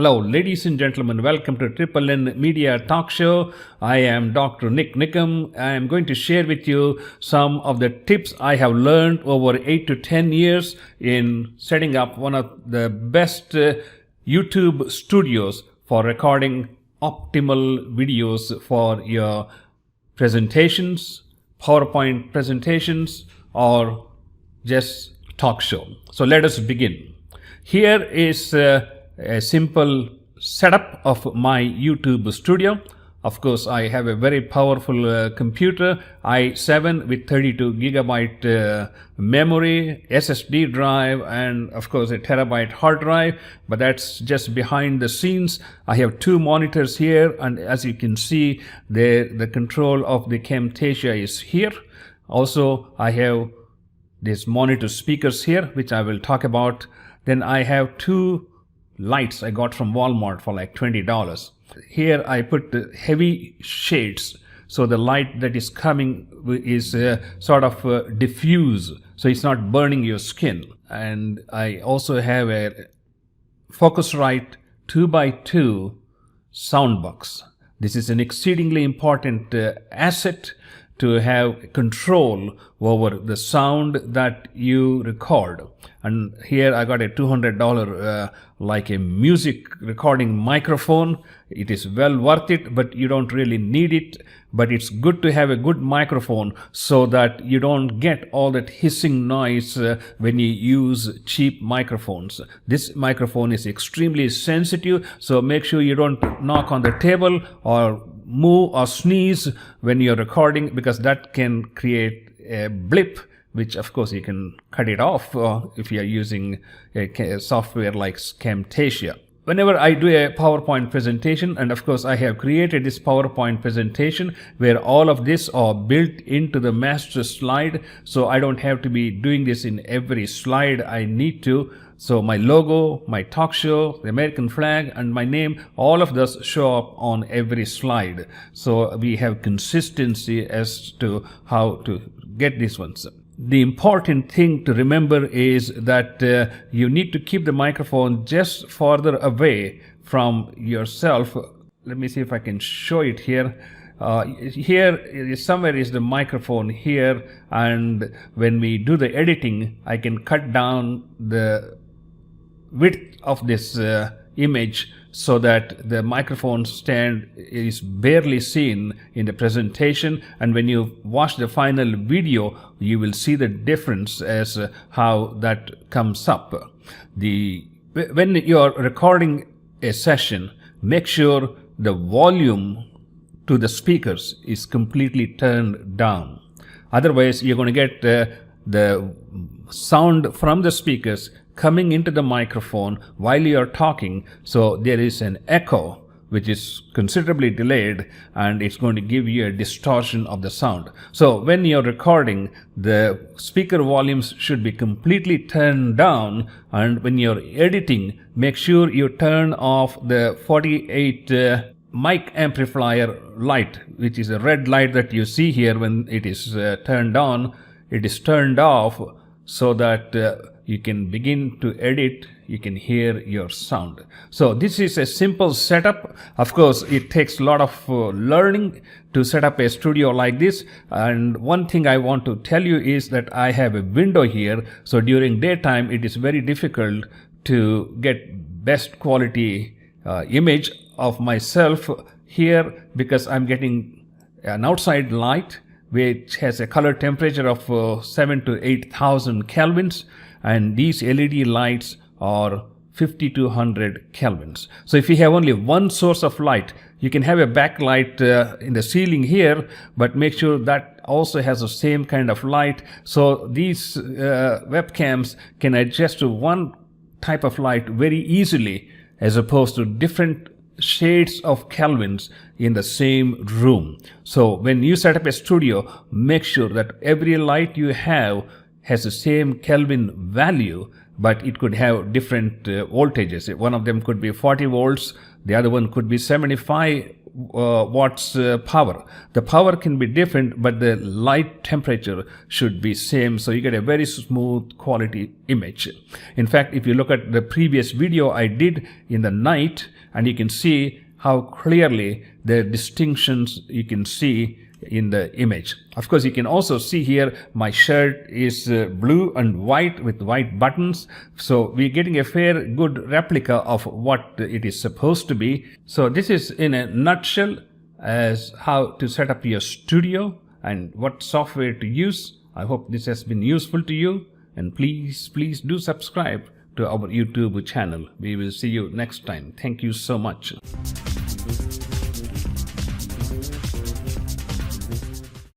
Hello, ladies and gentlemen. Welcome to Triple N Media Talk Show. I am Dr. NIK NIKAM. I am going to share with you some of the tips I have learned over 8 to 10 years in setting up one of the best YouTube studios for recording optimal videos for your presentations, PowerPoint presentations, or just talk show. So let us begin. Here is a simple setup of my YouTube studio. Of course, I have a very powerful computer, i7 with 32 gigabyte memory, SSD drive, and of course a terabyte hard drive, but that's just behind the scenes. I have two monitors here, and as you can see, the control of the Camtasia is here. Also, I have these monitor speakers here, which I will talk about. Then I have two lights I got from Walmart for like $20. Here I put the heavy shades, so the light that is coming is sort of diffuse, so it's not burning your skin. And I also have a Focusrite 2x2 sound box. This is an exceedingly important asset to have control over the sound that you record. And here I got a $200 like a music recording microphone. It is well worth it, but you don't really need it. But it's good to have a good microphone so that you don't get all that hissing noise when you use cheap microphones. This microphone is extremely sensitive, so make sure you don't knock on the table or move or sneeze when you're recording, because that can create a blip, which of course you can cut it off if you're using a software like Camtasia. Whenever I do a PowerPoint presentation, and of course I have created this PowerPoint presentation where all of this are built into the master slide, so I don't have to be doing this in every slide I need to. So my logo, my talk show, the American flag, and my name, all of those show up on every slide. So we have consistency as to how to get these ones. The important thing to remember is that you need to keep the microphone just further away from yourself. Let me see if I can show it here. Here somewhere is the microphone here, and when we do the editing, I can cut down the width of this image so that the microphone stand is barely seen in the presentation, and when you watch the final video you will see the difference as how that comes up. When you are recording a session, make sure the volume to the speakers is completely turned down. Otherwise you're going to get the sound from the speakers coming into the microphone while you are talking, so there is an echo which is considerably delayed, and it's going to give you a distortion of the sound. So when you're recording, the speaker volumes should be completely turned down, and when you're editing, make sure you turn off the 48 mic amplifier light, which is a red light that you see here. When it is turned on, it is turned off so that you can begin to edit, you can hear your sound. So this is a simple setup. Of course, it takes a lot of learning to set up a studio like this. And one thing I want to tell you is that I have a window here. So during daytime, it is very difficult to get best quality image of myself here, because I'm getting an outside light which has a color temperature of 7 to 8,000 kelvins. And these LED lights are 5200 kelvins. So if you have only one source of light, you can have a backlight in the ceiling here, but make sure that also has the same kind of light. So these webcams can adjust to one type of light very easily, as opposed to different shades of kelvins in the same room. So when you set up a studio, make sure that every light you have has the same Kelvin value, but it could have different voltages. One of them could be 40 volts, the other one could be 75 watts power. The power can be different, but the light temperature should be same, so you get a very smooth quality image. In fact, if you look at the previous video I did in the night, and you can see how clearly the distinctions you can see in the image. Of course, you can also see here my shirt is blue and white with white buttons, so we're getting a fair good replica of what it is supposed to be. So this is in a nutshell as how to set up your studio and what software to use. I hope this has been useful to you, and please do subscribe to our YouTube channel. We will see you next time. Thank you so much.